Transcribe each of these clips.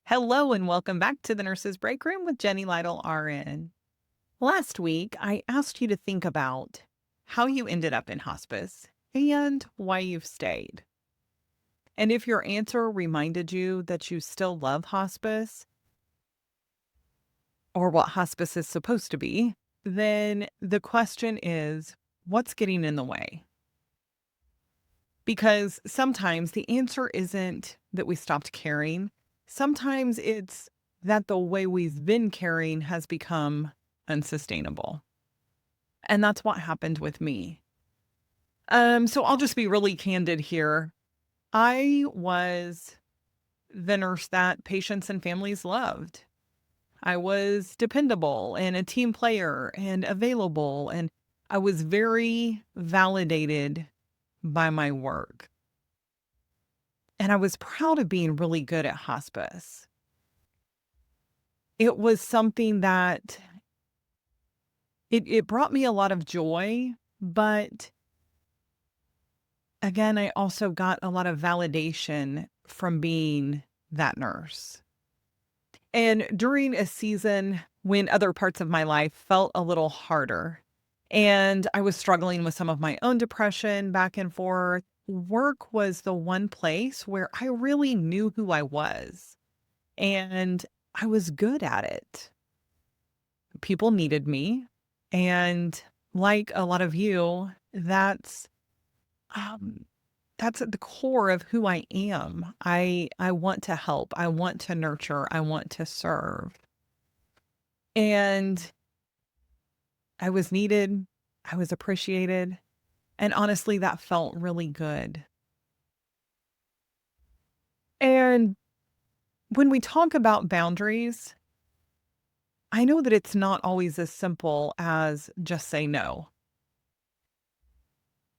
Hello and welcome back to the Nurses Breakroom with Jenny Lytle RN. Last week, I asked you to think about how you ended up in hospice and why you've stayed. And if your answer reminded you that you still love hospice or what hospice is supposed to be, then the question is, what's getting in the way? Because sometimes the answer isn't that we stopped caring. Sometimes it's that the way we've been caring has become unsustainable. And that's what happened with me. So I'll just be really candid here. I was the nurse that patients and families loved. I was dependable and a team player and available, and I was very validated by my work. And I was proud of being really good at hospice. It was something that it brought me a lot of joy, but again, I also got a lot of validation from being that nurse. And during a season when other parts of my life felt a little harder and I was struggling with some of my own depression back and forth, work was the one place where I really knew who I was. And I was good at it. People needed me, and like a lot of you, um, that's at the core of who I am. I want to help, I want to nurture, I want to serve, and I was needed, I was appreciated, and honestly, that felt really good. And when we talk about boundaries, I know that it's not always as simple as just say no.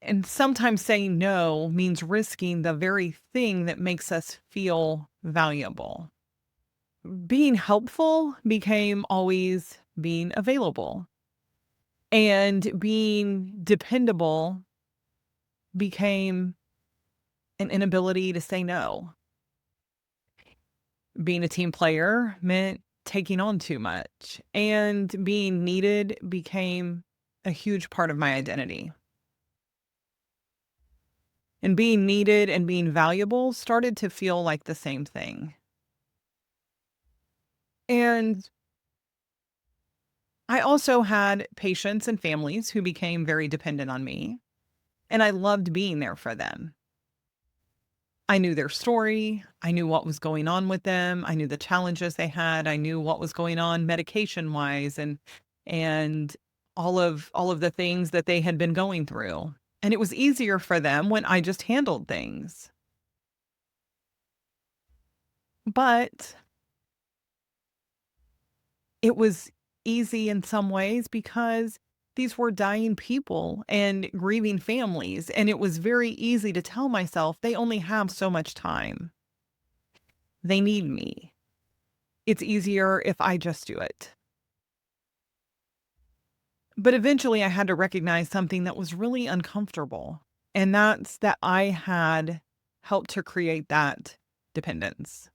And sometimes saying no means risking the very thing that makes us feel valuable. Being helpful became always being available, and being dependable became an inability to say no. Being a team player meant taking on too much, and being needed became a huge part of my identity. And being needed and being valuable started to feel like the same thing. And I also had patients and families who became very dependent on me, and I loved being there for them. I knew their story. I knew what was going on with them. I knew the challenges they had. I knew what was going on medication wise and all of the things that they had been going through. And it was easier for them when I just handled things. But it was easy in some ways because these were dying people and grieving families, and it was very easy to tell myself they only have so much time. They need me. It's easier if I just do it. But eventually I had to recognize something that was really uncomfortable, and that's that I had helped to create that dependence.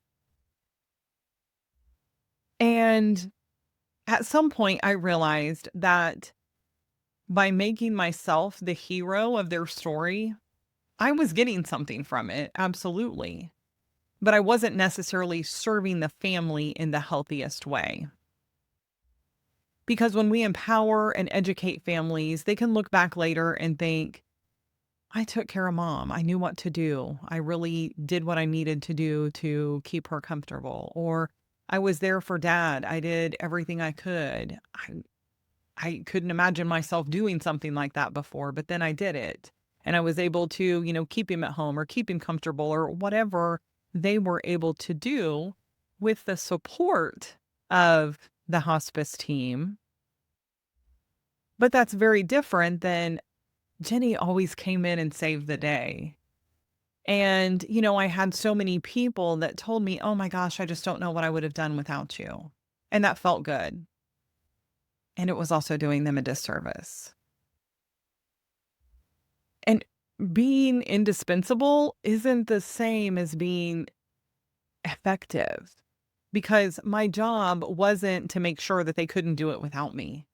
And at some point I realized that by making myself the hero of their story, I was getting something from it, absolutely. But I wasn't necessarily serving the family in the healthiest way. Because when we empower and educate families, they can look back later and think, I took care of mom. I knew what to do. I really did what I needed to do to keep her comfortable. Or I was there for dad. I did everything I could. I couldn't imagine myself doing something like that before, but then I did it. And I was able to, keep him at home or keep him comfortable or whatever they were able to do with the support of the hospice team. But that's very different than Jenny always came in and saved the day. And, I had so many people that told me, oh my gosh, I just don't know what I would have done without you. And that felt good. And it was also doing them a disservice. And being indispensable isn't the same as being effective. because my job wasn't to make sure that they couldn't do it without me.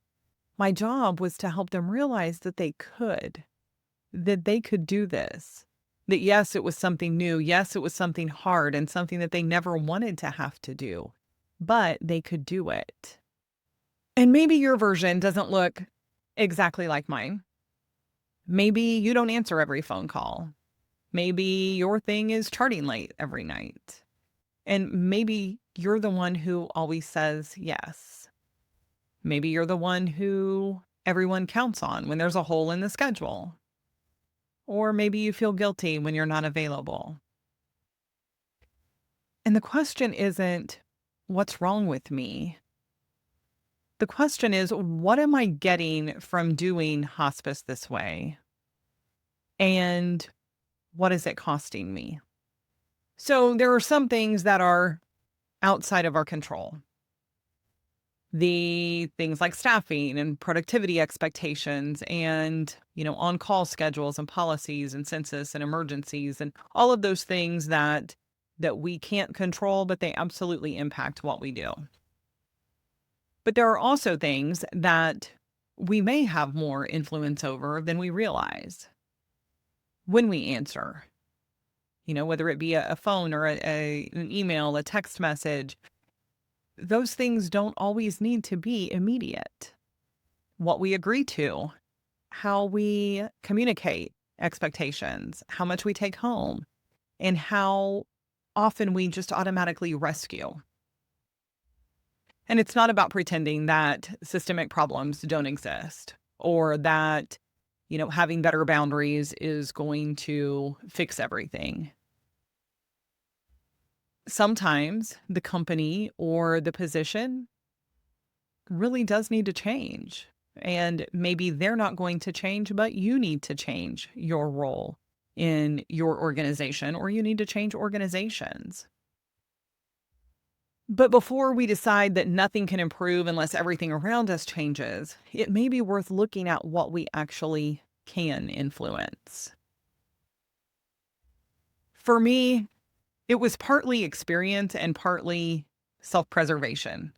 My job was to help them realize that they could do this. That yes, it was something new. Yes, it was something hard and something that they never wanted to have to do, but they could do it. And maybe your version doesn't look exactly like mine. Maybe you don't answer every phone call. Maybe your thing is charting late every night. And maybe you're the one who always says yes. Maybe you're the one who everyone counts on when there's a hole in the schedule. Or maybe you feel guilty when you're not available. And the question isn't, what's wrong with me? The question is, what am I getting from doing hospice this way? And what is it costing me? So there are some things that are outside of our control. The things like staffing and productivity expectations and, on-call schedules and policies and census and emergencies and all of those things that we can't control, but they absolutely impact what we do. But there are also things that we may have more influence over than we realize when we answer, whether it be a phone or an email, a text message. Those things don't always need to be immediate. What we agree to, how we communicate expectations, how much we take home, and how often we just automatically rescue. And it's not about pretending that systemic problems don't exist or that, having better boundaries is going to fix everything. Sometimes the company or the position really does need to change. And maybe they're not going to change, but you need to change your role in your organization, or you need to change organizations. But before we decide that nothing can improve unless everything around us changes, it may be worth looking at what we actually can influence. For me, it was partly experience and partly self preservation.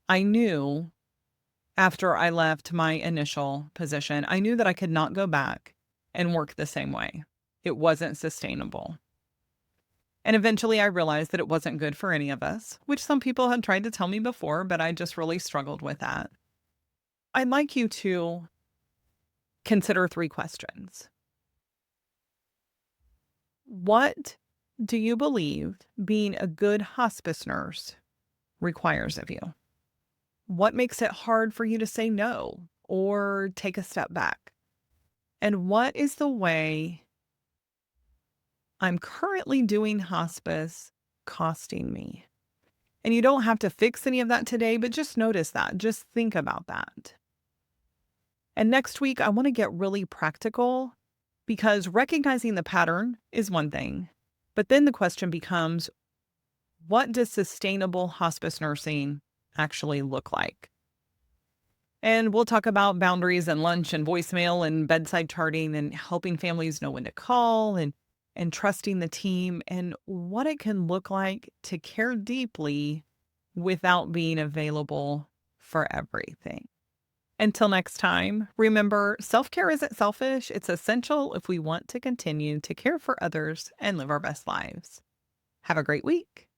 I knew after I left my initial position, I knew that I could not go back and work the same way. It wasn't sustainable. And eventually I realized that it wasn't good for any of us, which some people had tried to tell me before, but I just really struggled with that. I'd like you to consider 3 questions. What do you believe being a good hospice nurse requires of you? What makes it hard for you to say no or take a step back? And what is the way I'm currently doing hospice costing me? And you don't have to fix any of that today, but just notice that. Just think about that. And next week, I want to get really practical because recognizing the pattern is one thing. But then the question becomes, what does sustainable hospice nursing actually look like? And we'll talk about boundaries and lunch and voicemail and bedside charting and helping families know when to call and trusting the team and what it can look like to care deeply without being available for everything. Until next time, remember, self-care isn't selfish. It's essential if we want to continue to care for others and live our best lives. Have a great week.